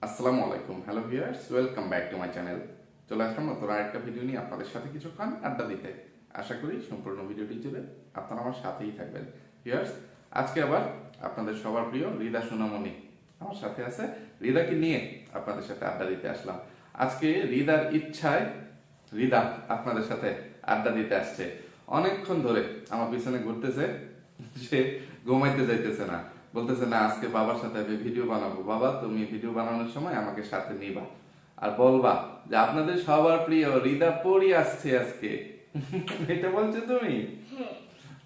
আসসালামু আলাইকুম, hello viewers, welcome back to my channel. চলে আসলাম নতুন আরেকটা ভিডিও নিয়ে আপনাদের সাথে কিছুক্ষণ আড্ডা দিতে। আশা করি সম্পূর্ণ ভিডিওটি জুড়ে আপনারা আমার সাথেই থাকবেন। ভিউয়ার্স, আজকে আবার আপনাদের সবার প্রিয় রিদা সোনামণি আমার সাথে আছে। রিদাকে নিয়ে আপনাদের সাথে আড্ডা দিতে আসলাম। আজকে রিদার ইচ্ছায় রিদা আপনাদের সাথে আড্ডা দিতে আসছে। অনেকক্ষণ ধরে আমার পিছনে ঘুরতেছে, সে ঘুমাইতে যাইতেছে না, বলতেছে না আজকে বাবার সাথে আমি ভিডিও বানাবো। বাবা, তুমি ভিডিও বানানোর সময় আমাকে সাথে নিবা আর বলবা যে আপনাদের সবার প্রিয় রিদা পড়ি আসছে আজকে। এটা বলছো তুমি?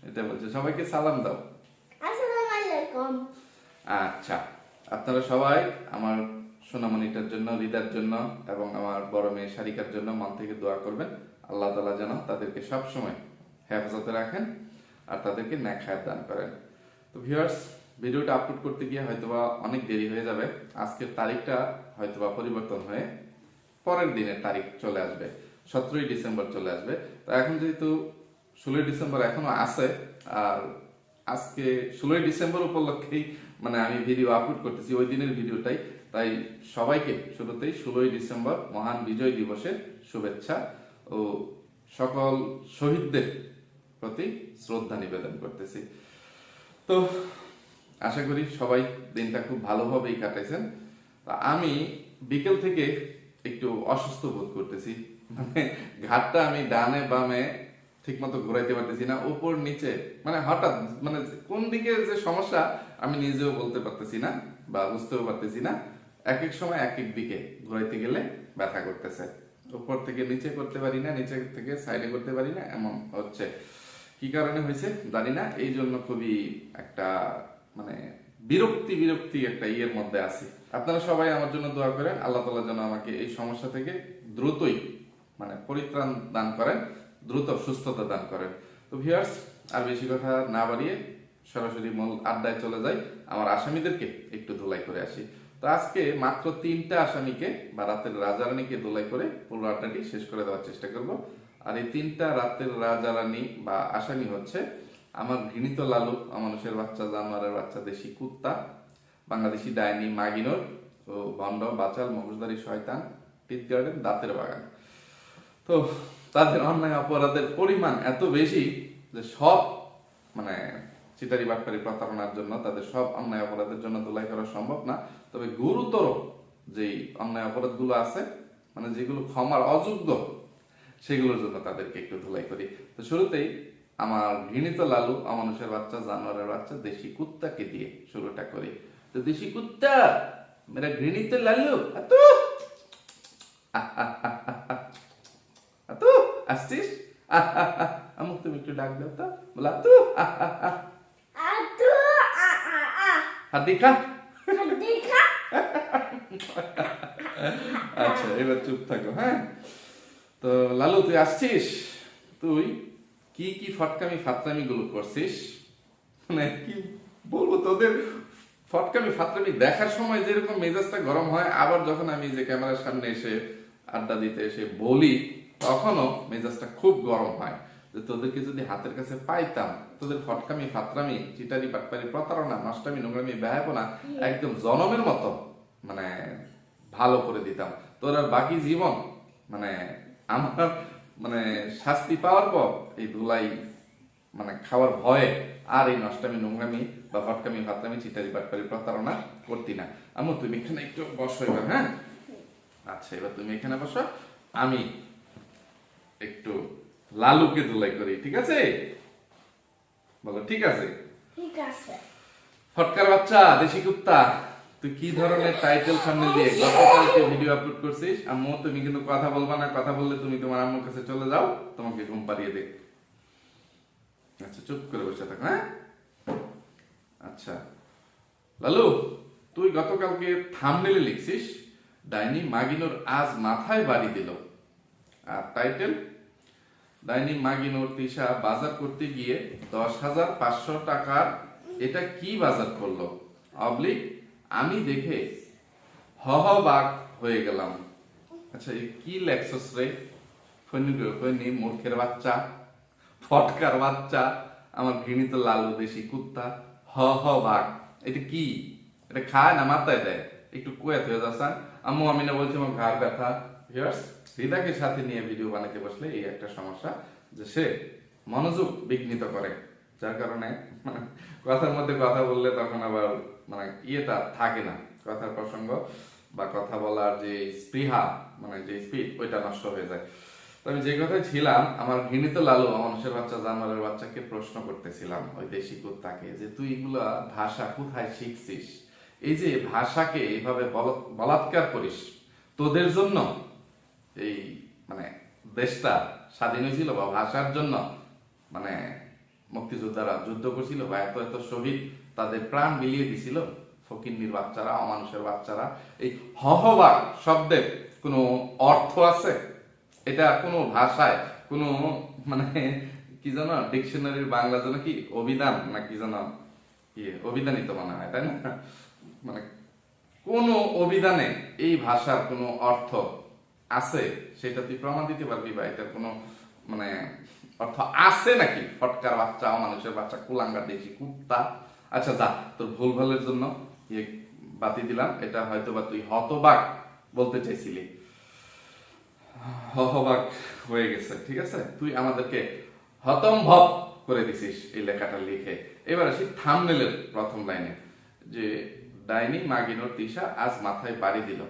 এটা বলছো। সবাইকে সালাম দাও। আসসালামু আলাইকুম। আচ্ছা, আপনারা সবাই আমার সোনামণিটার জন্য, রিদার জন্য এবং আমার বড় মেয়ে সারিকার জন্য মন থেকে দোয়া করবেন। আল্লাহ তাআলা যেন তাদেরকে সব সময় হেফাজতে রাখেন আর তাদেরকে নেক হায়াত দান করেন। তো ভিউয়ার্স, ভিডিওটা আপলোড করতে গিয়ে হয়তোবা অনেক দেরি হয়ে যাবে। আজকের তারিখটা হয়তোবা পরিবর্তন হয়ে পরের দিনের তারিখ চলে আসবে, 17ই ডিসেম্বর চলে আসবে। তো এখন যেহেতু 16ই ডিসেম্বর এখনো আছে, আর আজকে 16ই ডিসেম্বর উপলক্ষেই মানে আমি ভিডিও আপলোড করতেছি, ওই দিনের ভিডিওটাই। তাই সবাইকে শুরুতেই 16ই ডিসেম্বর মহান বিজয় দিবসের শুভেচ্ছা ও সকল শহীদদের প্রতি শ্রদ্ধা নিবেদন করতেছি। তো আশা করি সবাই দিনটা খুব ভালোভাবেই কাটাইছেন। আমি বিকেল থেকে একটু অসুস্থ বোধ করতেছি, মানে ঘাটটা আমি ডানে বামে ঠিক মতো ঘুরাইতে পারতেছি না, উপর নিচে, মানে হঠাৎ মানে কোন দিকে যে সমস্যা আমি নিজেও বলতে পারতেছি না বা বুঝতেও পারতেছি না। এক এক সময় এক এক দিকে ঘুরাইতে গেলে ব্যথা করতেছে, উপর থেকে নিচে করতে পারি না, নিচে থেকে সাইডে করতে পারি না, এমন হচ্ছে। কি কারণে হয়েছে জানি না, এই জন্য খুবই একটা মানে বিরক্তি বিরক্তি একটা ইয়ের মধ্যে আছি। আপনারা সবাই আমার জন্য দোয়া করেন, আল্লাহ তাআলা যেন আমাকে এই সমস্যা থেকে দ্রুতই মানে পরিত্রাণ দান করেন, দ্রুত সুস্থতা দান করেন। তো ভিউয়ার্স, আর বেশি কথা না বাড়িয়ে সরাসরি মূল আড্ডায় চলে যাই, আমার আসামিদেরকে একটু ধুলাই করে আসি। তো আজকে মাত্র 3টা আসামিকে বা রাতের রাজারানীকে ধুলাই করে পুরো আড্ডাটি শেষ করে দেওয়ার চেষ্টা করব। আর এই 3টা রাতের রাজারানী বা আসামি হচ্ছে আমার ঘৃণিত লালু, অমানুষের বাচ্চা, জানোয়ারের বাচ্চা, দেশি কুত্তা, বাংলাদেশি ডাইনি, মাগিনোর ও ভণ্ড, বাচাল, মুখোশধারী শয়তান, টিট গার্ডেন, দাঁতের বাগান। তো তাদের অন্যায় অপরাধের পরিমাণ এত বেশি যে সব মানে চিটারি বাটপারি প্রতারণার জন্য তাদের সব অন্যায় অপরাধের জন্য ধুলাই করা সম্ভব না। তবে গুরুতর যেই অন্যায় অপরাধগুলো আছে, মানে যেগুলো ক্ষমার অযোগ্য, সেগুলোর জন্য তাদেরকে একটু ধুলাই করি। তো শুরুতেই আমার ঘৃণিত লালু, অমানুষের বাচ্চা, জানোয়ারের বাচ্চা, দেশি কুত্তাকে দিয়ে শুরুটা করি। তো দেশি কুত্তা, মেরা ঘৃণিত লালু, আতু আতু আসছিস? আমুক তুমি একটু ডাক দাও তো, বলা আতু আতু আ আ আ হাত দেখা। দেখা। আচ্ছা, এবার চুপ থাকো। হ্যাঁ, তো লালু তুই আসছিস? তুই কি কি ফটকামি ফাতরামি গুলো করছিস, মানে কি বলবো তোদের ফটকামি ফাতরামি দেখার সময় যেরকম মেজাজটা গরম হয়, আবার যখন আমি যে ক্যামেরার সামনে এসে আড্ডা দিতে এসে বলি তখনও মেজাজটা খুব গরম হয়। যে তোদেরকে যদি হাতের কাছে পাইতাম, তোদের ফটকামি ফাতরামি, চিটারি বাটপারি, প্রতারণা, নষ্টামি, নোংরামি, ব্যয়াপনা একদম জনমের মতো মানে ভালো করে দিতাম। তোর আর বাকি জীবন মানে আমার মানে শাস্তি পাওয়ার পর এই ধুলাই মানে খাওয়ার ভয়ে আর এই নষ্টামি, নোংরামি বা ফটকামি ফাতরামি, চিটারি বাটপারি, প্রতারণা করতি না। আম্মু তুমি এখানে একটু বসো এবার। হ্যাঁ, আচ্ছা, এবার তুমি এখানে বসো, আমি একটু লালুকে ধুলাই করি, ঠিক আছে? বলো ঠিক আছে? ঠিক আছে। ফটকার বাচ্চা, দেশি কুত্তা, তুই কি ধরনের টাইটেল সামনে দিয়ে গতকালকে ভিডিও আপলোড করছিস? আম্মু তুমি কিন্তু কথা বলবা না, কথা বললে তুমি তোমার আম্মুর কাছে চলে যাও, তোমাকে ঘুম পাড়িয়ে দে। আচ্ছা, চুপ করে বসে থাক। হ্যাঁ, আচ্ছা লালু, তুই গতকালকে থাম্বনেলে লিখছিস ডাইনি মাগিনোর আজ মাথায় বাড়ি দিল, আর টাইটেল ডাইনি মাগিনোর তিশা বাজার করতে গিয়ে 10,500 টাকার এটা কি বাজার করলো, অবলিক আমি দেখে হহবাক হয়ে গেলাম। আচ্ছা, এই কি লেখছস রে? ফনি মূর্খের বাচ্চা, ফটকার বাচ্চা, আমার ঘৃণিত লালু, দেশি কুত্তা, হহবাক, এটা কি? এটা খায় না মাথায় দেয়? একটু কুয়েত হয়ে যাচ্ছেন। আম্মু আমিনা বলছে আমার ঘাড় ব্যথা। ভিউয়ার্স, হৃদাকে সাথে নিয়ে ভিডিও বানাতে বসলে এই একটা সমস্যা যে সে মনোযোগ বিঘ্নিত করে, যার কারণে মানে কথার মধ্যে কথা বললে তখন আবার মানে ইয়েটা থাকে না, কথার প্রসঙ্গ বা কথা বলার যে স্পৃহা মানে যে স্পিড ওইটা নষ্ট হয়ে যায়। তো আমি যে কথায় ছিলাম, আমার ঘৃণিত লালু মানুষের বাচ্চা জানোয়ারের বাচ্চাকে প্রশ্ন করতেছিলাম ওই দেশি কুত্তাকে যে তুই এগুলা ভাষা কোথায় শিখছিস, এই যে ভাষাকে এইভাবে বলাৎকার করিস, তোদের জন্য এই মানে দেশটা স্বাধীন হয়েছিল বা ভাষার জন্য মানে মুক্তিযোদ্ধারা যুদ্ধ করছিল বা এত এত শহীদ তাদের প্রাণ বিলিয়ে দিছিল, ফকিন্নির বাচ্চারা, অমানুষের বাচ্চারা। এই হহবার শব্দের কোনো অর্থ আছে? এটা কোনো ভাষায় কোনো মানে কি জানো ডিকশনারির বাংলা যেন কি অভিধান না কি জানো অভিধানই তো মনে হয়, তাই না? মানে কোন অভিধানে এই ভাষার কোনো অর্থ আছে সেটা তুই প্রমাণ দিতে পারবি বা এটার কোনো মানে অর্থ আছে নাকি? ফটকার বাচ্চা, মানুষের বাচ্চা, কুলাঙ্গার দেশি কুত্তা। আচ্ছা যা, তোর ভুলভালের জন্য বাতি দিলাম, এটা হয়তো বা তুই হতবাক বলতে চাইছিলি, হতবাক হয়ে গেছে, ঠিক আছে? তুই আমাদেরকে হতম্ভব করে দিছিস এই লেখাটা লিখে। এবার আসি থাম্বনেলের প্রথম লাইনে যে ডাইনি মাগিনোর তিশা আজ মাথায় বাড়ি দিল।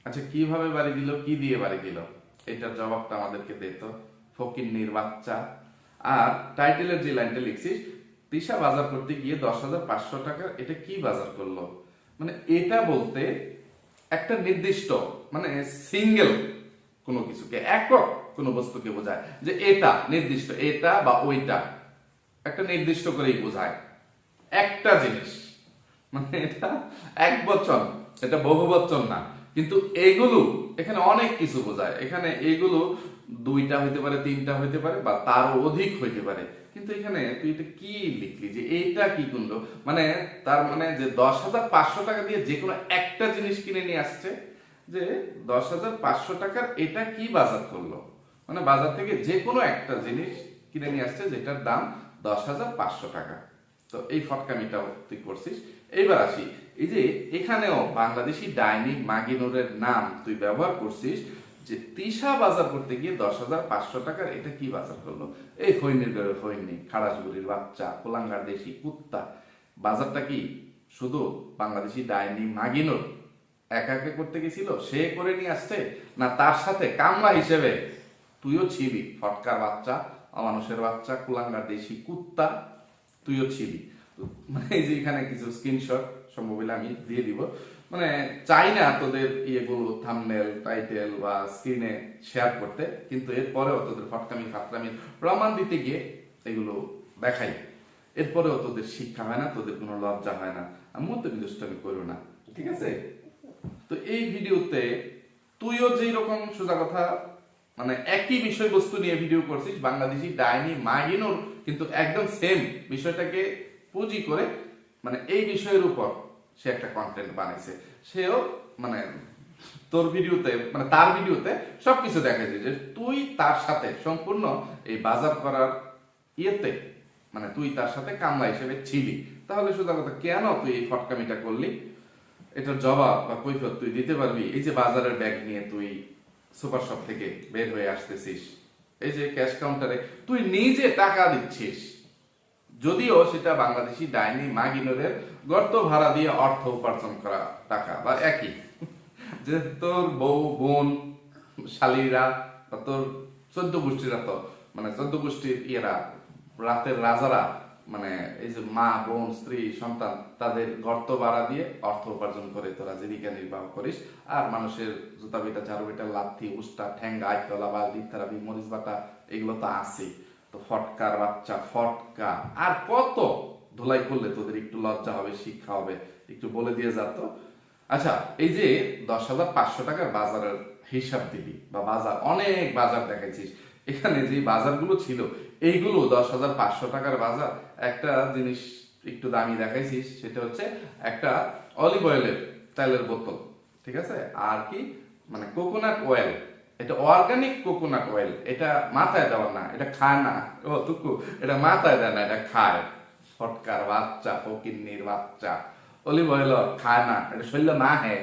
আচ্ছা কিভাবে বাড়ি দিল, কি দিয়ে বাড়ি দিল, এটার জবাবটা আমাদেরকে দে তো, ফকিন্নির বাচ্চা। আর টাইটেলের যে লাইনটা লিখছিস, তিশা বাজার করতে গিয়ে 10,500 টাকা, এটা কি বাজার করলো? মানে এটা বলতে একটা নির্দিষ্ট মানে সিঙ্গেল কোনো কিছুকে, একক কোনো বস্তুকে বোঝায় যে এটা নির্দিষ্ট, এটা বা ওইটা একটা নির্দিষ্ট করেই বোঝায় একটা জিনিস। মানে এটা এক বচন, এটা বহু বচন না। কিন্তু এইগুলো এখানে অনেক কিছু বোঝায়। এখানে এইগুলো দুইটা হইতে পারে, তিনটা হইতে পারে বা তারও অধিক হইতে পারে। কিন্তু এখানে তুই এটা কি লিখলি যে এইটা কি করলো, মানে তার মানে যে 10,500 টাকা দিয়ে যে কোনো একটা জিনিস কিনে নিয়ে আসছে, যে 10,500 টাকার এটা কি বাজার করলো, মানে বাজার থেকে যে কোনো একটা জিনিস কিনে নিয়ে আসছে যেটার দাম 10,500 টাকা। তো এই ফটকামিটা তুই করছিস। এইবার আসি, এই যে এখানেও বাংলাদেশি ডাইনি মাগিনুরের নাম তুই ব্যবহার করছিস যে তিশা বাজার করতে গিয়ে 10,500 টাকার এটা কি বাজার করলো। এই ফৈনির ঘরে ফৈনি, খাড়াসগুড়ির বাচ্চা, কোলাঙ্গার দেশি কুত্তা, বাজারটা কি শুধু বাংলাদেশি ডাইনি মাগিনুর একা একা করতে গেছিল, সে করে নিয়ে আসছে, না তার সাথে কামলা হিসেবে তুইও ছিলি? ফটকার বাচ্চা, অমানুষের বাচ্চা, কুলাঙ্গার দেশি কুত্তা, তুইও ছিলি। মানে এই যে এখানে কিছু স্ক্রিনশট সম্ভব হলে আমি দিয়ে দিব, মানে চাই না তোদের ইয়েগুলো থাম্বনেল, টাইটেল বা স্ক্রিনে শেয়ার করতে, কিন্তু এরপরেও তোদের ফটকামি ফাটকামির প্রমাণ দিতে গিয়ে এগুলো দেখাই, এরপরেও তোদের শিক্ষা হয় না, তোদের কোনো লজ্জা হয় না। আমিও তো দুষ্টামি করো না, ঠিক আছে? তো এই ভিডিওতে তুইও যেই রকম সোজা কথা মানে একই বিষয়বস্তু নিয়ে ভিডিও করছিস, বাংলাদেশি ডাইনি মাগিনুর কিন্তু একদম সেম বিষয়টাকে পুঁজি করে মানে এই বিষয়ের উপর সে একটা কন্টেন্ট বানাইছে। সেও মানে তোর ভিডিওতে মানে তার ভিডিওতে সবকিছু দেখাইছে যে তুই তার সাথে সম্পূর্ণ এই বাজার করার ইয়েতে মানে তুই তার সাথে কামলা হিসেবে ছিলি। তাহলে সোজা কথা কেন তুই এই ফটকামিটা করলি, এটার জবাব বা কৈফিয়ত তুই দিতে পারবি? এই যে বাজারের ব্যাগ নিয়ে তুই সুপার শপ থেকে বের হয়ে আসতেছিস, এই যে ক্যাশ কাউন্টারে তুই নিজে টাকা দিচ্ছিস, যদিও সেটা বাংলাদেশি ডাইনি মাগিনুরের গর্ত ভাড়া দিয়ে অর্থ উপার্জন করা টাকা বা একই, যে তোর বউ বোন শালীরা বা তোর 14 গোষ্ঠীরা তো মানে 14 গোষ্ঠীর ইয়েরা রাতের রাজারা মানে এই যে মা বোন স্ত্রী সন্তান তাদের গর্ত ভাড়া দিয়ে অর্থ উপার্জন করে তোরা জীবিকা নির্বাহ করিস। আর মানুষের জুতা বেটা, ঝাড়ু বেটা, লাথি, উস্তা, ঠ্যাঙ্গা, আইতলা, বালতি, থেরাপি, মরিচ বাটা এগুলো তো আছেই। তো ফটকার বাচ্চা, ফটকা আর কত ধুলাই করলে তোদের একটু লজ্জা হবে, শিক্ষা হবে, একটু বলে দিয়ে যা তো। আচ্ছা এই যে 10,500 টাকার বাজারের হিসাব দিবি বা বাজার, অনেক বাজার দেখাইছিস, এখানে যে বাজারগুলো ছিল এইগুলো 10,500 টাকার বাজার। একটা জিনিস একটু দামি দেখাইছিস, সেটা হচ্ছে একটা অলিভ অয়েলের তেলের বোতল, ঠিক আছে? আর কি মানে কোকোনাট অয়েল, এটা অর্গানিক কোকোনাট অয়েল, এটা মাথায় দেওয়া না, এটা খায় না। ও টুকু, এটা মাথায় দেয় না, এটা খায়। ফটকার বাচ্চা, ফকিন্নির বাচ্চা, অলিভ অয়েল খায় না, এটা শরীরে না হে,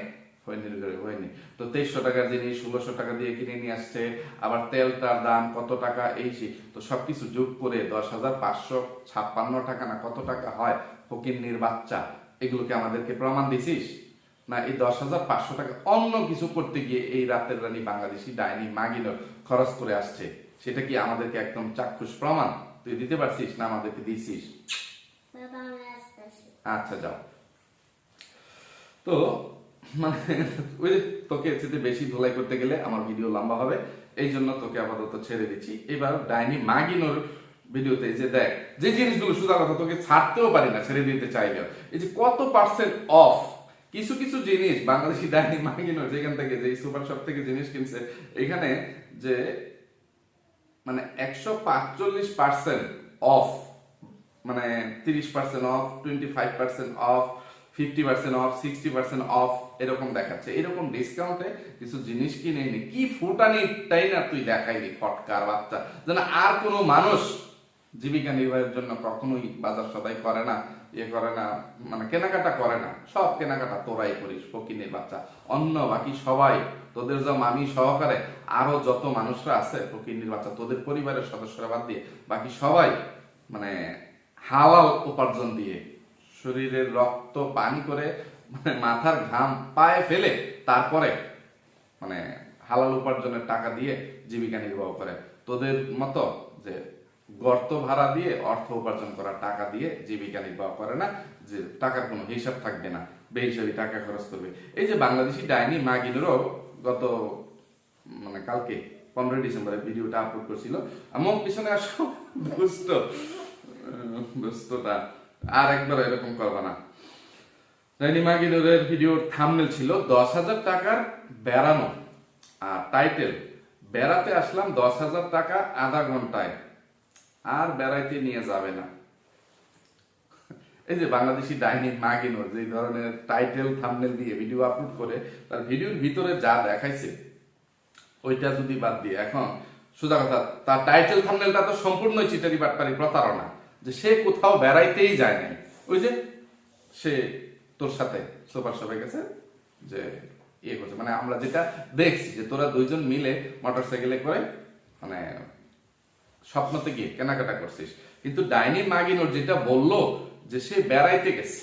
হয়নি। তো 2300 টাকার জিনিস 1600 টাকা দিয়ে কিনে নিয়ে আসছে, আবার তেলটার দাম কত টাকা এই সেই, তো সবকিছু যোগ করে 10,556 টাকা না কত টাকা হয় ফকিন্নির বাচ্চা। এগুলোকে আমাদেরকে প্রমাণ দিছিস না? এই 10,500 টাকা অন্য কিছু করতে গিয়ে এই রাতের রানী বাংলাদেশি ডাইনি মাগিনর খরচ করে আসছে, সেটা কি আমাদেরকে একদম চাক্ষুষ প্রমাণ তুই দিতে পারছিস না আমাদেরকে দিছিস? বাবা আমি আসতেছি। আচ্ছা যাও। তো মানে ওই যে তোকে এর বেশি ধোলাই করতে গেলে আমার ভিডিও লম্বা হবে, এই জন্য তোকে আপাতত ছেড়ে দিচ্ছি। এবার ডাইনি মাগিনোর ভিডিওতে যে দেখ যে জিনিসগুলো সোজা কথা তোকে ছাড়তেও পারি না ছেড়ে দিতে চাইলেও, এই যে কত পার্সেন্ট অফ কিছু কিছু জিনিস বাংলাদেশি ডাইনি মাগিনোর যেখান থেকে যে সুপার শপ থেকে জিনিস কিনছে, এখানে যে মানে 145% অফ, মানে 30% অফ, 25% অফ, 50% অফ, 60% অফ এরকম দেখাচ্ছে। এরকম ডিসকাউন্টে কিছু জিনিস কিনে নি, কি ফুটানিটাই না তুই দেখাইলি ফটকার বাচ্চা, যেন আর কোনো মানুষ জীবিকা নির্বাহের জন্য কখনোই বাজার সদাই করে না, ইয়ে করে না, মানে কেনাকাটা করে না, সব কেনাকাটা তোরাই করিস ফকিনের বাচ্চা। অন্য বাকি সবাই তোদের যা মামি সহকারে আরো যত মানুষরা আছে ফকিনের বাচ্চা, তোদের পরিবারের সদস্যরা বাদ দিয়ে বাকি সবাই মানে হালাল উপার্জন দিয়ে শরীরের রক্ত পানি করে মানে মাথার ঘাম পায়ে ফেলে তারপরে মানে হালাল উপার্জনের টাকা দিয়ে জীবিকা নির্বাহ করে। তোদের মতো যে গর্ত ভাড়া দিয়ে অর্থ উপার্জন করা টাকা দিয়ে জীবিকা নির্বাহ করে না, যে টাকার কোনো হিসাব থাকবে না, বেহিসাবি টাকা খরচ করবে। এই যে বাংলাদেশি ডাইনি মাগিনেরও গত মানে কালকে 15 ডিসেম্বরে ভিডিওটা আপলোড করছিল। আমার পিছনে আসো দুষ্টটা আর একবার এরকম করবা না। ডাইনি মাগিনোরের ভিডিওর থাম্বনেল ছিল 10,000 টাকার বেড়ানো, আর টাইটেল বেড়াতে আসলাম 10,000 টাকা আধা ঘন্টায়, আর বেড়াইতে নিয়ে যাবে না। এই যে বাংলাদেশি ডাইনি মাগিনোর যে ধরনের টাইটেল থাম্বনেল দিয়ে ভিডিও আপলোড করে, তার ভিডিওর ভিতরে যা দেখাইছে ওইটা যদি বাদ দিয়ে এখন সোজা কথা, তার টাইটেল থাম্বনেলটা তো সম্পূর্ণ চিটারি বাটপারি প্রতারণা, যে সে কোথাও বেড়াইতেই যায় নাই। ওই যে সে তোর সাথে সুপার শপে গেছে যে ইয়ে করছে, মানে আমরা যেটা দেখছি যে তোরা দুইজন মিলে মোটরসাইকেলে করে মানে স্বপ্নতে গিয়ে কেনাকাটা করছিস। কিন্তু ডাইনি মাগিনোর যেটা বললো যে সে বেড়াইতে গেছে,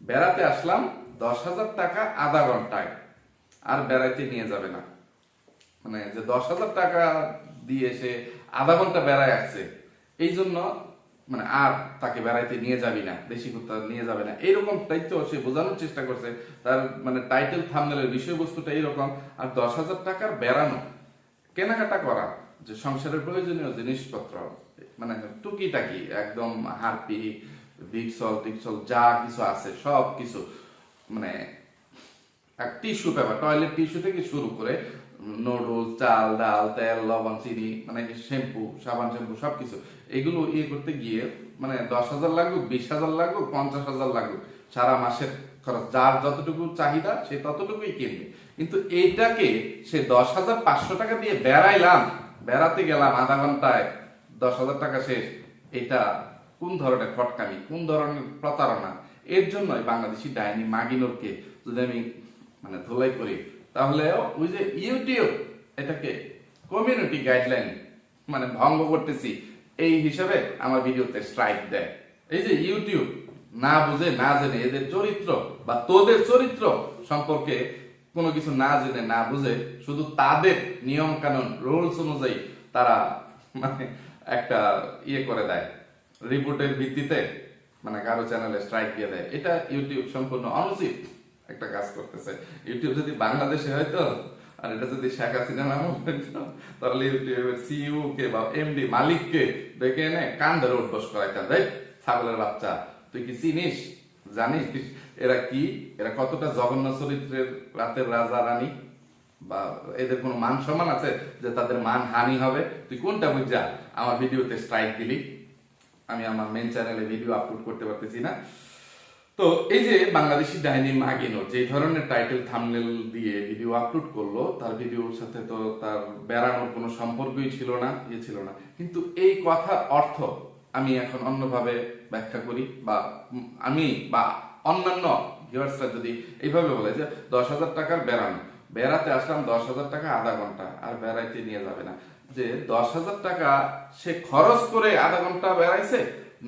বেড়াতে আসলাম 10,000 টাকা আধা ঘন্টায়, আর বেড়াইতে নিয়ে যাবে না। মানে যে 10,000 টাকা দিয়ে সে আধা ঘন্টা বেড়ায় আসছে, এই জন্য মানে আর তাকে বেড়াইতে নিয়ে যাবি না, বেশি কোথাও নিয়ে যাবে না, এইরকমটাই তো সে বোঝানোর চেষ্টা করছে। তার মানে টাইটেল থাম্বনেলের বিষয়বস্তুটা এইরকম। আর 10,000 টাকার বেড়ানো, কেনাকাটা করা, যে সংসারের প্রয়োজনীয় জিনিসপত্র মানে টুকিটাকি একদম হারপি ভিক্সল টিক্সল যা কিছু আছে সব কিছু, মানে টিস্যু পেপার, টয়লেট টিস্যু থেকে শুরু করে নুডলস, চাল ডাল তেল লবণ চিনি, মানে শ্যাম্পু সাবান শ্যাম্পু সবকিছু, এগুলো ইয়ে করতে গিয়ে মানে 10,000 লাগুক, 20,000 লাগুক, 50,000 লাগুক, সারা মাসের খরচ যার যতটুকু চাহিদা সে ততটুকুই কিনবে। কিন্তু এইটাকে সে 10,500 টাকা দিয়ে বেড়াতে গেলাম আধা ঘন্টায় 10,000 টাকা শেষ, এটা কোন ধরনের ফটকামি, কোন ধরনের প্রতারণা? এর জন্যই বাংলাদেশি ডাইনি মাগিনোরকে যদি আমি মানে ধুলাই করি, তাহলে ওই যে ইউটিউব এটাকে কমিউনিটি গাইডলাইন মানে ভঙ্গ করতেছি এই হিসাবে আমার ভিডিওতে স্ট্রাইক দেয়। এই যে ইউটিউব না বুঝে না জেনে এদের চরিত্র বা তোদের চরিত্র সম্পর্কে কোনো কিছু না জেনে না বুঝে শুধু তাদের নিয়ম কানুন রুলস অনুযায়ী তারা মানে একটা ইয়ে করে দেয়, রিপোর্টের ভিত্তিতে মানে কারো চ্যানেলে স্ট্রাইক দিয়ে দেয়। এটা ইউটিউব সম্পূর্ণ অনুচিত একটা কাজ করতেছে। ইউটিউব যদি বাংলাদেশে হয়তো, আর এটা যদি শেখ হাসিনা নাম হইতো, তাহলে ইউটিউবের সিইও কে বা এমডি মালিককে ডেকে এনে কান ধরে উঠবস করাইতেন, দেখ ছাগলের বাচ্চা তুই কি চিনিস জানিস এরা কি, এরা কতটা জঘন্য চরিত্রের রাতের রাজা রানী, বা এদের কোনো মান সম্মান আছে যে তাদের মান হানি হবে? তুই কোনটা বুঝা আমার ভিডিওতে স্ট্রাইক দিলি? আমি আমার মেন চ্যানেলে ভিডিও আপলোড করতে পারতেছি না। তো এই যে বাংলাদেশি ডাইনি মাগিনোর যে ধরনের টাইটেল থাম্বনেল দিয়ে ভিডিও আপলোড করলো, তার ভিডিওর সাথে তো তার বেড়ানোর কোনো সম্পর্কই ছিল না, ছিল না। কিন্তু এই কথার অর্থ আমি এখন অন্যভাবে ব্যাখ্যা করি, বা আমি বা অন্যান্য ভিউয়ার্সরা যদি এইভাবে বলে যে 10,000 টাকার বেড়ানো, বেড়াতে আসলাম 10,000 টাকা আধা ঘন্টা, আর বেড়াইতে নিয়ে যাবে না, যে 10,000 টাকা সে খরচ করে আধা ঘন্টা বেড়াইছে,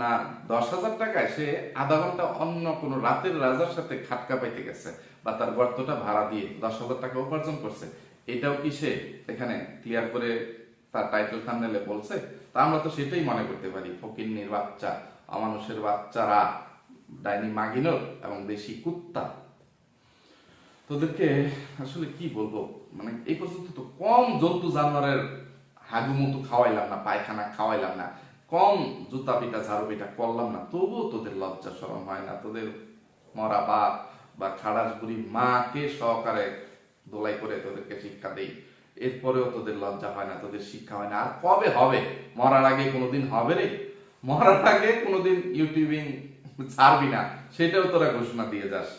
না 10,000 টাকায় সে আধা ঘন্টা অন্য কোনো রাতের রাজার সাথে খাটকা পাইতে গেছে, বা তার গর্তটা ভাড়া দিয়ে 10,000 টাকা উপার্জন করছে, এটাও কি সে এখানে ক্লিয়ার করে তার টাইটেল থাম্বনেলে বলছে? তা আমরা তো সেটাই মনে করতে পারি, ফকিন্নির বাচ্চা, অমানুষের বাচ্চারা, ডাইনি মাগিনোর এবং দেশি কুত্তা, তোদেরকে আসলে কি বলবো, মানে এই পর্যন্ত তো কম জন্তু জানোয়ারের হাগু মতো খাওয়াইলাম না, পায়খানা খাওয়াইলাম না, কম জুতা পিটা ঝাড়ু পিটা করলাম না, তবুও তোদের লজ্জা শরম হয় না? তোদের মরা বাপ বা খাড়াস বুড়ি মাকে সহকারে দোলাই করে তোদেরকে শিক্ষা দেই, এরপরেও তোদের লজ্জা হয় না, তোদের শিক্ষা হয় না। আর কবে হবে? মরার আগে কোনোদিন হবে রে? মরার আগে কোনোদিন ইউটিউবিং ছাড়বি না, সেটাও তোরা ঘোষণা দিয়ে যাস।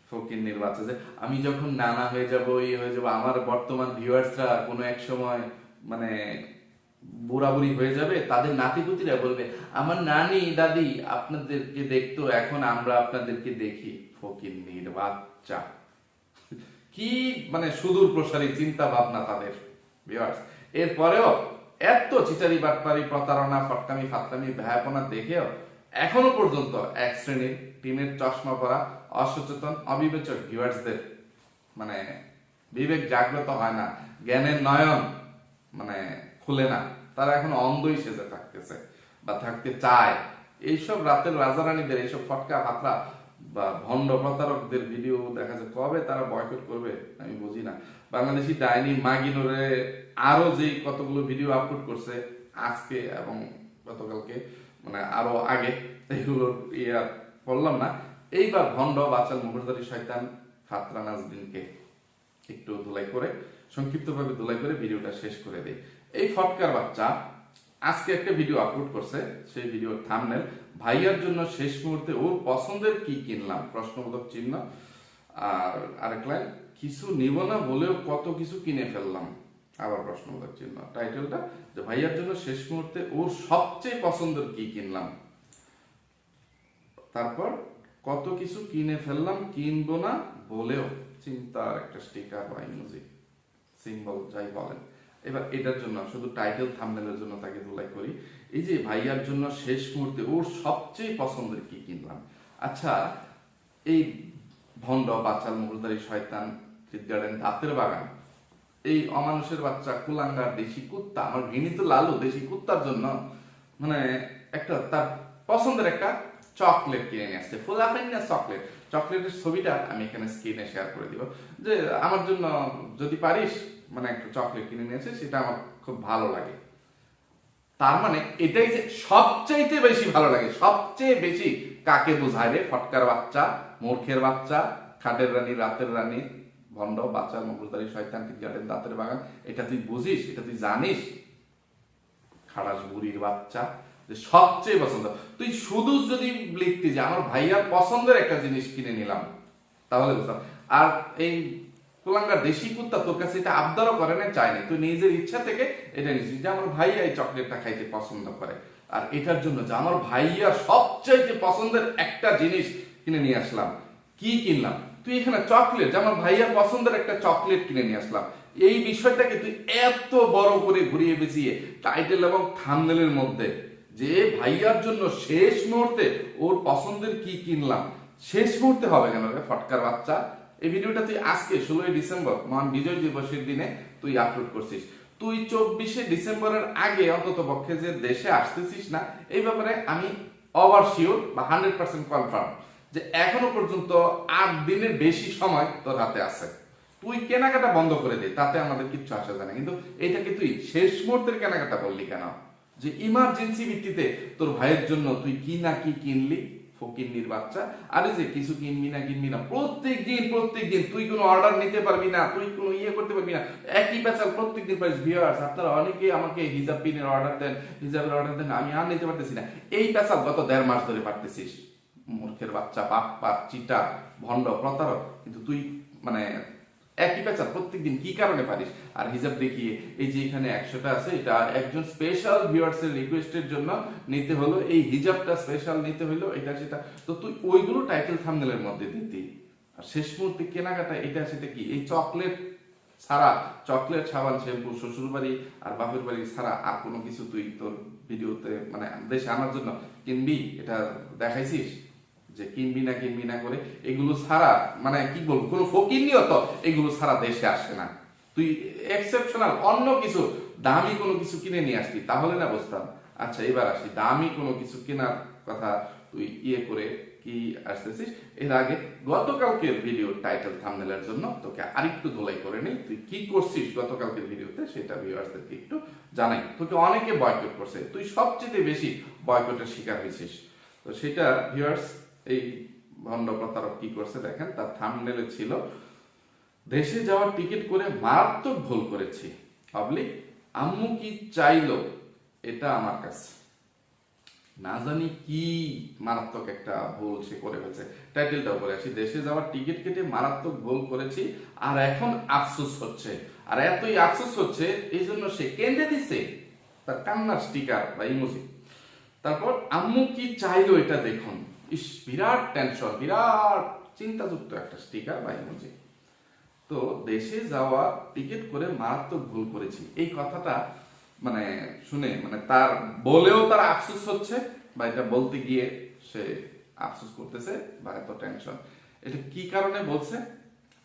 ফকির নির্বাচন যে আমি যখন নানা হয়ে যাব, এই হয়ে যাব, আমার বর্তমান ভিউয়ার্সরা কোনো এক সময় মানে বুড়া বুড়ি হয়ে যাবে, তাদের নাতিপুতিরা বলবে আমার নানি দাদি আপনাদেরকে দেখতো, এখন আমরা আপনাদেরকে দেখি। ফকির নির্বাচা, কি মানে সুদূর প্রসারী চিন্তা ভাবনা তাদের ভিউয়ার্স। এরপরেও এত চিটারি বাটপারি প্রতারণা ফটকামি ফাতকামি ভয়াপনা দেখেও এখনো পর্যন্ত এক শ্রেণীর টিনের চশমা পরা অসচেতন অবিবেচক ভিউয়ার্সদের মানে বিবেক জাগ্রত হয় না, জ্ঞানের নয়ন মানে খুলে না, তারা এখন অন্ধই সেজে থাকতেছে বা থাকতে চায়। এইসব রাতের রাজারানীদের এইসব ফটকা ফাতরা বা ভণ্ড প্রতারকদের ভিডিও দেখা যায়, কবে তারা বয়কট করবে আমি বুঝি না। বাংলাদেশি ডাইনি মাগিনোরে আরো যে কতগুলো ভিডিও আপলোড করছে আজকে এবং গতকালকে, মানে আরো আগে, এগুলো ইয়া বললাম না। এইবার ভণ্ড বাচাল মুখোশধারী শয়তান ফাতরা নাজদিনকে একটু ধুলাই করে, সংক্ষিপ্তভাবে ধুলাই করে ভিডিওটা শেষ করে দেই। এই ফটকার বাচ্চা আজকে একটা ভিডিও আপলোড করছে, সেই ভিডিওর থাম্বনেল ভাইয়ার জন্য শেষ মুহূর্তে ওর পছন্দের কি কিনলাম প্রশ্নবোধক চিহ্ন, আর আরেক লাইন কিছু নিব না বলেও কত কিছু কিনে ফেললাম আবার প্রশ্নবোধক চিহ্ন। টাইটেলটা যে ভাইয়ার জন্য শেষ মুহূর্তে ওর সবচেয়ে পছন্দের কি কিনলাম, তারপর কত কিছু কিনে ফেললাম কিনবো না বলেও, চিন্তার একটা স্টিকার বা ইমোজি সিম্বল যাই বলেন। এবার এটার জন্য শুধু টাইটেল থাম্বনেলের জন্য তাকে ধুলাই করি, এই যে ভাইয়ার জন্য শেষ মুহূর্তে ওর সবচেয়ে পছন্দের কি কিনলাম। আচ্ছা, এই ভণ্ড বাচাল মুখোশধারী শয়তান গার্ডেন দাঁতের বাগান, এই অমানুষের বাচ্চা কুলাঙ্গার দেশি কুত্তা, আমার ঘৃণিত লালু দেশি কুত্তার জন্য মানে একটা তার পছন্দের একটা চকলেট কিনে নিয়ে আসছে, ফুলাফেন্না চকলেট। চকলেটের ছবিটা আমি এখানে স্ক্রিনে শেয়ার করে দিব, যে আমার জন্য যদি পারিস মানে একটা চকলেট কিনে নিয়েছে, সেটা আমার খুব ভালো লাগে। তার মানে এটাই যে সবচেয়ে বেশি ভালো লাগে, সবচেয়ে বেশি কাকে বোঝায় রে? ফটকার বাচ্চা, মূর্খের বাচ্চা, খাটের রানী, রাতের রানী, ভণ্ড বাচ্চার মুখোশধারী শয়তান গার্ডেন দাঁতের বাগান, এটা তুই বুঝিস? এটা তুই জানিস? খাড়াস বুড়ির বাচ্চা, যে সবচেয়ে পছন্দ। তুই শুধু যদি লিখতি যে আমার ভাইয়ার পছন্দের একটা জিনিস কিনে নিলাম, তাহলে বুঝতাম। আর এই কুলাঙ্গার দেশি কুত্তা তোর কাছে এটা আবদারও করে না, চায় না, তুই নিজের ইচ্ছা থেকে এটা নিয়েছিস যে আমার ভাইয়া এই চকলেটটা খাইতে পছন্দ করে, আর এটার জন্য যে আমার ভাইয়া সবচেয়ে পছন্দের একটা জিনিস কিনে নিয়ে আসলাম। কি কিনলাম? তুই এখানে চকলেট, যে আমার ভাইয়ার পছন্দের একটা চকলেট কিনে নিয়ে আসলাম, এই বিষয়টাকে তুই এত বড় করে ঘুরিয়ে পেঁচিয়ে টাইটেল এবং থাম্বনেলের মধ্যে, যে ভাইয়ার জন্য শেষ মুহূর্তে ওর পছন্দের কি কিনলাম, শেষ মুহূর্তে হবে কেন রে ফটকার বাচ্চা? এই ভিডিওটা তুই আজকে 16 ডিসেম্বর মহান বিজয় দিবসের দিনে তুই আপলোড করছিস। তুই 24 ডিসেম্বরের আগে অন্তত পক্ষে যে দেশে আসতেছিস না, এই ব্যাপারে আমি ওভার শিওর বা 100% কনফার্ম যে এখনো পর্যন্ত 8 দিনের বেশি সময় তোর হাতে আছে। তুই কেনাকাটা বন্ধ করে দে, তাতে আমাদের কিচ্ছু আসা যায় না, কিন্তু এটাকে তুই শেষ মুহূর্তের কেনাকাটা বললি কেন? যে ইমার্জেন্সি ভিত্তিতে তোর ভাইয়ের জন্য তুই কি না কি কিনলি ফকিন্নির বাচ্চা। আরে যে কিছু কিনবি না প্রত্যেকদিন তুই কোনো অর্ডার নিতে পারবি না, তুই কোনো ইয়ে করতে পারবি না, একই পেঁচাল প্রত্যেকদিন পাইস। ভিউয়ার্স আপনারা অনেকে আমাকে হিজাব পিনের অর্ডার দেন, হিজাবের অর্ডার দেন, আমি আর নিতে পারতেছি না। এই পেঁচাল গত 1.5 মাস ধরে পারতেছিস। মূর্খের বাচ্চা, বাপ চিটা, ভণ্ড প্রতারক, কিন্তু তুই মানে একই পেঁচা প্রত্যেকদিন কি কারণে পারিস? আর হিজাব দেখিয়ে এই যে এখানে 100টা আছে, এটা একজন স্পেশাল ভিউয়ার্স এর রিকোয়েস্টের জন্য নিতে হলো, এই হিজাবটা স্পেশাল নিতে হলো, এটা সেটা। তো তুই ওইগুলো টাইটেল থাম্বনেলের মধ্যে দিতি, আর শেষ মুহূর্তে কেনাকাটা এটা সেটা কি, এই চকলেট ছাড়া, চকলেট, সাবান, শ্যাম্পু, শ্বশুর বাড়ি আর বাপের বাড়ি ছাড়া আর কোনো কিছু তুই তোর ভিডিওতে মানে দেশে আনার জন্য কিনবি, এটা দেখাইছিস যে কিনবি না করে? এগুলো ছাড়া মানে কি বলবো, কোনো ফকিরনিও তো এগুলো ছাড়া দেশে আসে না। তুই এক্সেপশনাল অন্য কিছু দামি কোনো কিছু কিনে নিয়ে আসবি, তাহলে না বুঝতাম। আচ্ছা এবার আসি দামি কোনো কিছু কেনার কথা তুই করে কি আসতেছিস। এর আগে গতকালকের ভিডিও টাইটেল থাম্বনেলের জন্য তোকে আরেকটু ধোলাই করে নেই, তুই কি করছিস গতকালকের ভিডিওতে সেটা ভিউয়ার্সদেরকে একটু জানাই। তোকে অনেকে বয়কট করছে, তুই সবচেয়ে বেশি বয়কটের শিকার হয়েছিস। তো সেটা ভিউয়ার্স, এই ভণ্ড প্রতারক কি করছে দেখেন, তার থাম্বনেলে ছিল দেশে যাওয়ার টিকিট করে মারাত্মক ভুল করেছি, পাবলিক আম্মু কি চাইলো এটা আমার কাছে, না জানি কি মারাত্মক একটা ভুল সে করে ফেলছে। টাইটেলটা বলে আসি, দেশে যাওয়ার টিকিট কেটে মারাত্মক ভুল করেছি আর এখন আফসোস হচ্ছে, আর এতই আফসোস হচ্ছে এই জন্য সে কেঁদে দিছে, তার কান্নার স্টিকার বা ইমোজি। তারপর আম্মু কি চাইলো এটা দেখুন, ইস বিরাট টেনশন, বিরাট চিন্তাযুক্ত একটা স্টিকার বা ইমোজি। তো দেশে যাওয়া টিকিট করে মারাত্মক ভুল করেছি, এই কথাটা মানে শুনে মানে তার বলেও তার আফসোস হচ্ছে, বা এটা বলতে গিয়ে সে আফসোস করতেছে বা এত টেনশন। এটা কি কারণে বলছে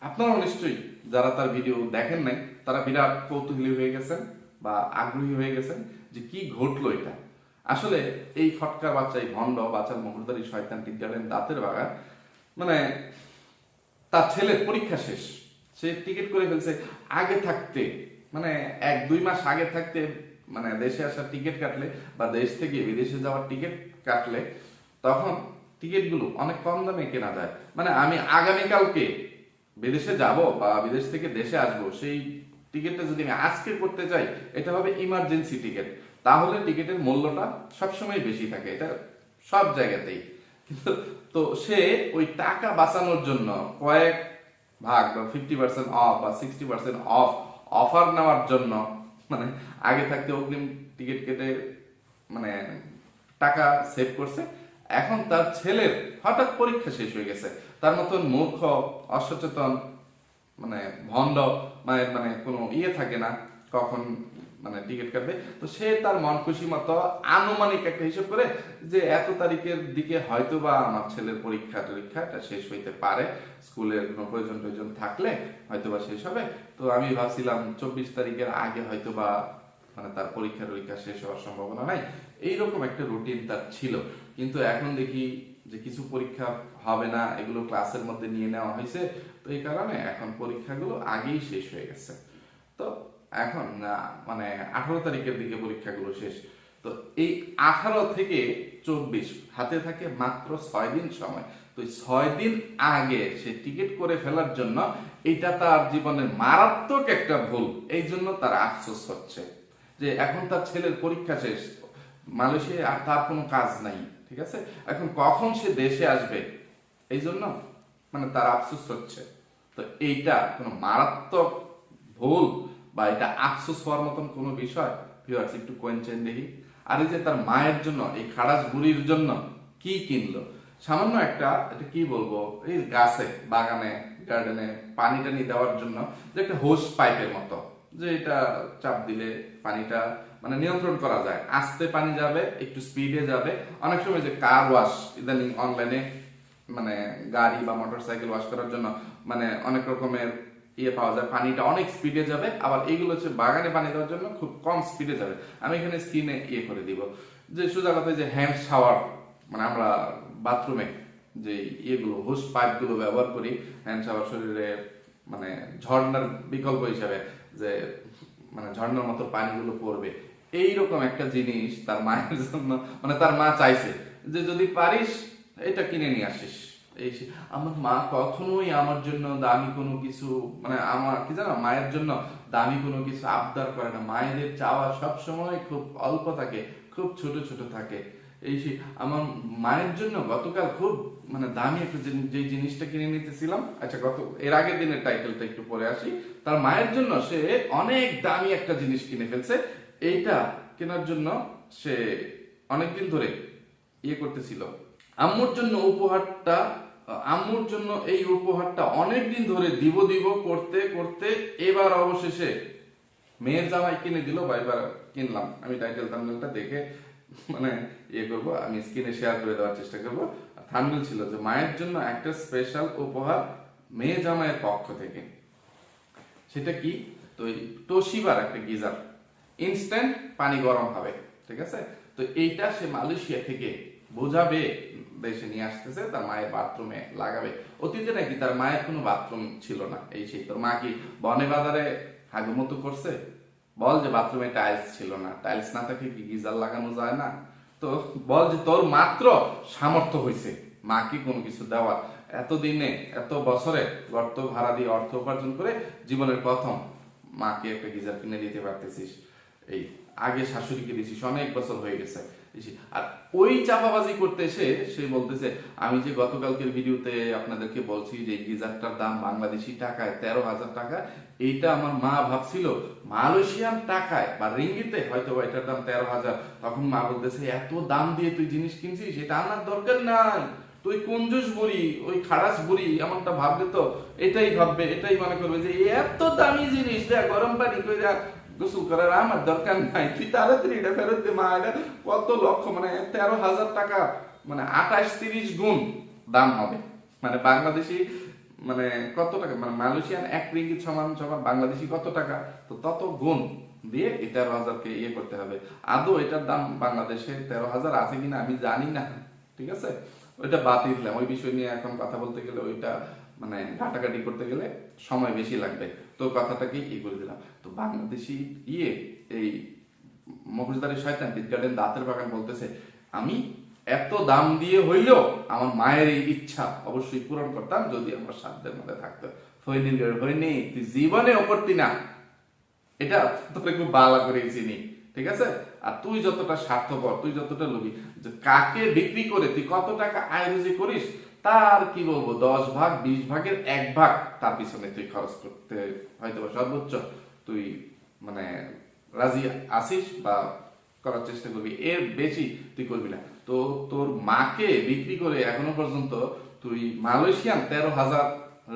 আপনারাও নিশ্চয়ই যারা তার ভিডিও দেখেন নাই তারা বিরাট কৌতূহলী হয়ে গেছেন বা আগ্রহী হয়ে গেছেন যে কি ঘটলো এটা। আসলে এই ফটকা বাচ্চা, এই ভণ্ড বাচ্চার মুহুর্দারি শয়তান টিকারেন দাঁতের বাগান, মানে তার ছেলের পরীক্ষা শেষ, সে টিকিট করে ফেলছে আগে থাকতে, মানে 1-2 মাস আগে থাকতে, মানে দেশে আসার টিকিট কাটলে বা দেশ থেকে বিদেশে যাওয়ার টিকিট কাটলে তখন টিকিটগুলো অনেক কম দামে কেনা যায়। মানে আমি আগামীকালকে বিদেশে যাব বা বিদেশ থেকে দেশে আসব, সেই টিকিটটা যদি আমি আজকে করতে চাই এটা হবে ইমার্জেন্সি টিকিট, তাহলে টিকিটের মূল্যটা সবসময় বেশি থাকে, এটা সব জায়গাতেই। কিন্তু তো সে ওই টাকা বাঁচানোর জন্য কয়েক ভাগ বা 50% অফ বা 60% অফ অফার নেওয়ার জন্য মানে আগে থাকতে অগ্রিম টিকিট কেটে মানে টাকা সেভ করছে। এখন তার ছেলের হঠাৎ পরীক্ষা শেষ হয়ে গেছে, তার মতন মূর্খ, অসচেতন, মানে ভণ্ড মায়ের মানে কোনো থাকে না কখন মানে টিকিট কাটবে। তো সে তার মন খুশি মতো আনুমানিক একটা হিসাব করে যে এত তারিখের দিকে হয়তো বা আমার ছেলের পরীক্ষাটা শেষ হইতে পারে, স্কুলের কোনো প্রয়োজন থাকলে হয়তো বা শেষ হবে। তো আমি ভাবছিলাম 24 তারিখের আগে হয়তো বা মানে তার পরীক্ষা শেষ হওয়ার সম্ভাবনা নাই, এইরকম একটা রুটিন তার ছিল। কিন্তু এখন দেখি যে কিছু পরীক্ষা হবে না, এগুলো ক্লাসের মধ্যে নিয়ে নেওয়া হয়েছে, তো এই কারণে এখন পরীক্ষাগুলো আগেই শেষ হয়ে গেছে। তো এখন মানে 18 তারিখের দিকে পরীক্ষাগুলো শেষ। তো এই 18 থেকে 24 হাতে থাকে মাত্র 6 দিন সময়। তো 6 দিন আগে সে টিকিট করে ফেলার জন্য এটা তার জীবনের মারাত্মক একটা ভুল, এই জন্য তার আফসোস হচ্ছে যে এখন তার ছেলের পরীক্ষা শেষ, মালয়েশিয়ায় আর তার কোনো কাজ নাই, ঠিক আছে, এখন কখন সে দেশে আসবে, এই জন্য মানে তার আফসোস হচ্ছে। তো এইটা কোনো মারাত্মক ভুল বা এটা আফসোস হওয়ার মতন কোনো বিষয়? ভিউয়ার্স একটু কোয়েশ্চেন দেখি। আর এই যে তার মায়ের জন্য, এই খাড়াস বুড়ির জন্য কি কিনলো, সামান্য একটা, এটা কি বলবো, এই গাছে বাগানে গার্ডেনে পানি টানি দেওয়ার জন্য যে একটা হোস পাইপের মতো, যে এটা চাপ দিলে পানিটা মানে নিয়ন্ত্রণ করা যায়, আস্তে পানি যাবে, একটু স্পিডে যাবে। অনেক সময় যে কার ওয়াশ ইদানিং অনলাইনে মানে গাড়ি বা মোটরসাইকেল ওয়াশ করার জন্য মানে অনেক রকমের পাওয়া যায়, পানিটা অনেক স্পিডে যাবে, আবার এইগুলো হচ্ছে বাগানে পানি দেওয়ার জন্য খুব কম স্পিডে যাবে। আমি এখানে স্ক্রিনে করে দিব যে সোজা কথায় যে হ্যান্ড শাওয়ার, মানে আমরা বাথরুমে যে হোস পাইপ গুলো ব্যবহার করি হ্যান্ড শাওয়ার, শরীরে মানে ঝর্ণার বিকল্প হিসাবে, যে মানে ঝর্ণার মতো পানিগুলো পড়বে, এইরকম একটা জিনিস তার মায়ের জন্য, মানে তার মা চাইছে যে যদি পারিস এটা কিনে নিয়ে আসিস। এই আমার মা কখনোই আমার জন্য দামি কোনো কিছু, মানে আমার কি জানো, মায়ের জন্য দামি কোনো কিছু আবদার করে না, মায়েদের চাওয়া সব সময় খুব অল্প থাকে, খুব ছোট ছোট থাকে। এই সেই আমার মায়ের জন্য গতকাল খুব মানে দামি একটা যে জিনিসটা কিনে নিতেছিলাম, আচ্ছা এর আগের দিনের টাইটেলটা একটু পরে আসি। তার মায়ের জন্য সে অনেক দামি একটা জিনিস কিনে ফেলছে। এইটা কেনার জন্য সে অনেকদিন ধরে ইয়ে করতেছিল। আম্মুর জন্য এই উপহারটা অনেকদিন ধরে দিব করতে করতে এবার অবশেষে মেয়ের জামাই কিনে দিল বা এবার কিনলাম। আমি টাইটেল থাম্বনেলটা দেখে মানে ইয়ে করবো, আমি স্ক্রিনে শেয়ার করে দেওয়ার চেষ্টা করবো। থাম্বনেল ছিল যে মায়ের জন্য একটা স্পেশাল উপহার মেয়ে জামাইয়ের পক্ষ থেকে। সেটা কি? তো তোশিবার একটা গিজার, ইনস্ট্যান্ট পানি গরম হবে, ঠিক আছে? তো এইটা সে মালয়েশিয়া থেকে বোঝাবে দেশে নিয়ে আসতেছে, তার মায়ের বাথরুমে লাগাবে। অতীতে নাকি তার মায়ের কোনো বাথরুম ছিল না। এই সেই তোর মা কি বনে বাজারে হাগুমতো করছে? বল যে বাথরুমে টাইলস ছিল না, টাইলস না থাকে কি গিজার লাগানো যায় না? তো বল যে তোর মাত্র সামর্থ্য হয়েছে মাকে কোনো কিছু দেওয়ার, এতদিনে এত বছরে গর্ত ভাড়া দিয়ে অর্থ উপার্জন করে জীবনের প্রথম মাকে একটা গিজার কিনে দিতে পারতেছিস। এই আগে শাশুড়িকে দিছিস, অনেক বছর হয়ে গেছে। আর ওই চাপাবাজি করতে এসে সে বলতেছে, আমি যে গতকালকের ভিডিওতে আপনাদেরকে বলছি যে গিজারটার দাম বাংলাদেশি টাকায় 13,000 টাকা, এইটা আমার মা ভাবছিল মালয়েশিয়ান টাকায় বা রিঙ্গিতে হয়তো এটার দাম 13,000। তখন মা বলতেছে, এত দাম দিয়ে তুই জিনিস কিনছিস, এটা আনার দরকার নাই, তুই কঞ্জুস বুড়ি, ওই খারাস বুড়ি এমনটা ভাববে তো এটাই ভাববে, এটাই মনে করবে যে এত দামি জিনিস দেখ, গরম পানি করে গোসল করার আমার দরকার নাই, তুই তাড়াতাড়ি এটা ফেরত দে। মা এটা কত লক্ষ মানে 13,000 টাকা, মানে 28-30 গুণ দাম হবে। মানে বাংলাদেশি মানে কত টাকা, মানে মালয়েশিয়ান 1 রিঙ্গিত সমান বাংলাদেশি কত টাকা, তো তত গুণ দিয়ে এই 13,000-কে ইয়ে করতে হবে। আদৌ এটার দাম বাংলাদেশে 13,000 আছে কিনা আমি জানি না, ঠিক আছে? ওইটা বাদ দিলাম, ওই বিষয় নিয়ে এখন কথা বলতে গেলে ওইটা মানে ঘাটাঘাটি করতে গেলে সময় বেশি লাগবে, তো কথাটাকে ই করে দিলাম। তো বাংলাদেশি এই মফুজদারি শয়তান টিট গার্ডেন দাঁতের বাগান বলতেছে, আমি এত দাম দিয়ে হইলেও আমার মায়ের এই ইচ্ছা অবশ্যই পূরণ করতাম যদি আমার সাধ্যের মধ্যে থাকতো। হয়নি তুই জীবনে করতি না, এটা তোকে খুব ভালো করে চিনি, ঠিক আছে? আর তুই যতটা স্বার্থপর, তুই যতটা লোভী, যে কাকে বিক্রি করে তুই কত টাকা আয় রুজি করিস, তার কি বলবো 10 ভাগ 20 ভাগের 1 ভাগ তার পিছনে তুই খরচ করতে হয়তো সর্বোচ্চ তুই মানে রাজি আসিস বা করার চেষ্টা করবি, এর বেশি তুই করবি না। তো তোর মাকে বিক্রি করে এখনো পর্যন্ত তুই মালয়েশিয়ান 13,000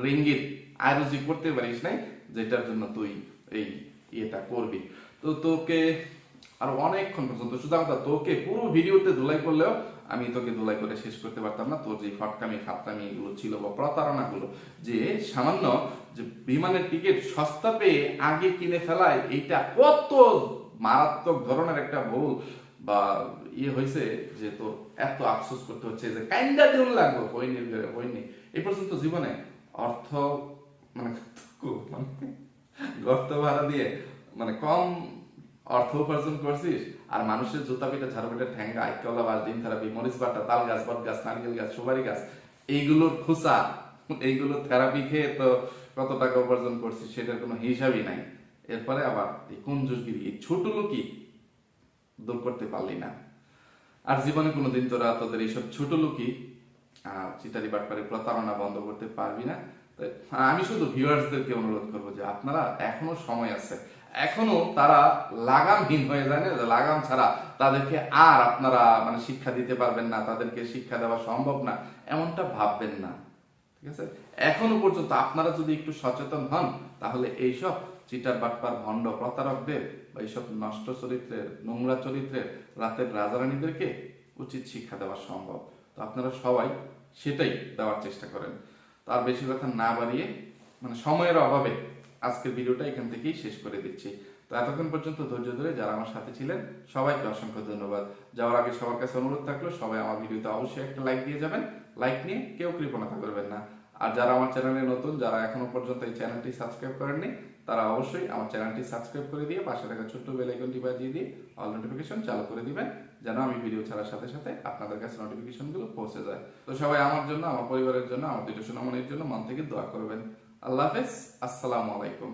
রিঙ্গিত আয় রুজি করতে পারিস নাই, যেটার জন্য তুই এই ইয়েটা করবি। তো তোকে আর অনেকক্ষণ পর্যন্ত সুদা কথা, তোকে পুরো ভিডিওতে ধুলাই করলেও আমি তোকে ধুলাই করে শেষ করতে পারতাম না। তোর যে ফটকামি খাতকামি এগুলো ছিল বা প্রতারণা গুলো, যে সামান্য যে বিমানের টিকিট সস্তা পেয়ে আগে কিনে ফেলায়, এইটা কত মারাত্মক ধরনের একটা ভুল বা ইয়ে হয়েছে যে তোর এত আফসোস করতে হচ্ছে যে কাইন্ডা দিন লাগলো হয়নি। এই পর্যন্ত জীবনে অর্থ মানে গর্ত ভাড়া দিয়ে মানে কম অর্থ উপার্জন করছিস, আর মানুষের জুতা পিঠা ঝাড়ু পিঠা ঠ্যাঙ্গা আইকলা বাস ডিম থেরাপি মরিচ বাটা তাল গাছ বট গাছ নারকেল গাছ সুপারি গাছ এইগুলোর খুচা এইগুলোর থেরাপি খেয়ে তো কত টাকা উপার্জন করছিস সেটার কোনো হিসাবই নাই। এরপরে আবার এই কঞ্জুসগিরি, এই ছোট লোকই দূর করতে পারলি না। আর জীবনে কোনোদিন তোরা তোদের এইসব ছোট লোকই চিটারি বাটপারি প্রতারণা বন্ধ করতে পারবি না। আমি শুধু ভিউয়ার্সদেরকে অনুরোধ করবো যে আপনারা এখনো সময় আছে, এখনো তারা লাগামহীন হয়ে যায় না, লাগাম ছাড়া তাদেরকে আর আপনারা মানে শিক্ষা দিতে পারবেন না, তাদেরকে শিক্ষা দেওয়া সম্ভব না এমনটা ভাববেন না, ঠিক আছে? এখনো পর্যন্ত আপনারা যদি একটু সচেতন হন, তাহলে এইসব চিটার বাটপার ভণ্ড প্রতারকদের বা এইসব নষ্ট চরিত্রের নোংরা চরিত্রের রাতের রাজারানীদেরকে উচিত শিক্ষা দেওয়া সম্ভব। তো আপনারা সবাই সেটাই দেওয়ার চেষ্টা করেন। তার বেশি কথা না বাড়িয়ে মানে সময়ের অভাবে আজকের ভিডিওটা এখান থেকেই শেষ করে দিচ্ছি। তো এতক্ষণ পর্যন্ত ধৈর্য ধরে যারা আমার সাথে ছিলেন সবাইকে অসংখ্য ধন্যবাদ। যাওয়ার আগে সবার কাছে অনুরোধ থাকলো সবাই আমার ভিডিওতে অবশ্যই একটা লাইক দিয়ে যাবেন, লাইক নিয়ে কেউ কৃপণতা করবেন না। আর যারা আমার চ্যানেলে নতুন, যারা এখনো পর্যন্ত এই চ্যানেলটি সাবস্ক্রাইব করেননি, তারা অবশ্যই আমার চ্যানেলটি সাবস্ক্রাইব করে দিয়ে পাশে থাকা ছোট্ট বেল আইকনটি বাজিয়ে দিয়ে অল নোটিফিকেশন চালু করে দিবেন, যেন আমি ভিডিও ছাড়ার সাথে সাথে আপনাদের কাছে নোটিফিকেশনগুলো পৌঁছে যায়। তো সবাই আমার জন্য, আমার পরিবারের জন্য, আমার দুটো সোনামণির জন্য মন থেকে দোয়া করবেন। আল্লাহ হাফেজ, আসসালামু আলাইকুম।